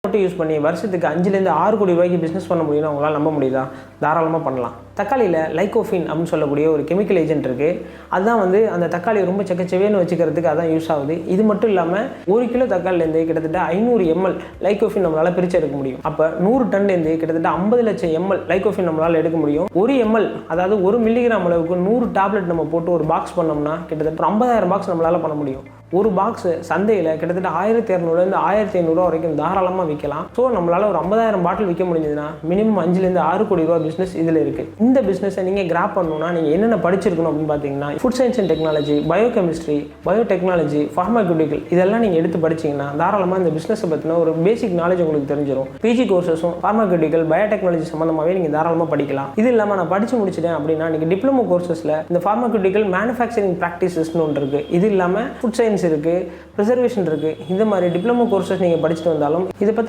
மட்டும் யூஸ் பண்ணி வருஷத்துக்கு 5லேருந்து 6 கோடி ரூபாய்க்கு பிஸ்னஸ் பண்ண முடியும்னு உங்களால் நம்ப முடியுதா? தாராளமாக பண்ணலாம். தக்காளியில் லைகோஃபின் அப்படின்னு சொல்லக்கூடிய ஒரு கெமிக்கல் ஏஜென்ட் இருக்குது. அதுதான் அந்த தக்காளியை ரொம்ப செக்கச்சவேன்னு வச்சுக்கிறதுக்கு அதான் யூஸ் ஆகுது. இது மட்டும் இல்லாமல் 1 கிலோ தக்காளிலேருந்து கிட்டத்தட்ட 500 ml லைகோஃபின் நம்மளால் பிரித்து எடுக்க முடியும். அப்போ 100 டன்லேருந்து கிட்டத்தட்ட 50 லட்சம் ml லைகோஃபின் நம்மளால் எடுக்க முடியும். 1 ml அதாவது 1 மில்லிகிராம் அளவுக்கு 100 டேப்லெட் நம்ம போட்டு ஒரு பாக்ஸ் பண்ணோம்னா கிட்டத்தட்ட 50,000 பாக்ஸ் நம்மளால் பண்ண முடியும். ஒரு பாக்ஸ் சந்தையில் கிட்டத்தட்ட 1200லேருந்து 1500 வரைக்கும் தாராளமாக விற்கலாம். ஸோ நம்மளால் ஒரு 50,000 பாட்டில் விற்க முடிஞ்சதுன்னா மினிமம் 5லேருந்து 6 கோடி ரூபா பிஸ்னஸ் இதில் இருக்குது. இந்த பிஸ்னஸை நீங்கள் கிராப் பண்ணணும்னா நீங்கள் என்னென்ன படிச்சிருக்கணும் அப்படின்னு பார்த்தீங்கன்னா, food science and technology, biochemistry, biotechnology, pharmaceutical இதெல்லாம் நீங்கள் எடுத்து படிச்சிங்கன்னா தாராளமாக இந்த பிஸ்னஸை பற்றின ஒரு பேசிக் நாலேஜ் உங்களுக்கு தெரிஞ்சிடும். பிஜி கோர்சஸும் ஃபார்மாக்யூட்டிக்கல், பயோடெக்னாலஜி சம்மந்தமாகவே நீங்கள் தாராளமாக படிக்கலாம். இது இல்லாமல் நான் படித்து முடிச்சிட்டேன் அப்படின்னா நீங்கள் டிப்ளமோ கோர்சஸில் இந்த ஃபார்மாக்யூட்டிக்கல் மேனுஃபேக்சரிங் ப்ராக்டிசஸ்னு ஒன்று இருக்குது. இது இல்லாமல் ஃபுட் சயின்ஸ் இருக்குது, ப்ரிசர்வேஷன் இருக்குது. இந்த மாதிரி டிப்ளமோ கோர்சஸ் நீங்கள் படிச்சுட்டு வந்தாலும் இதை பற்றின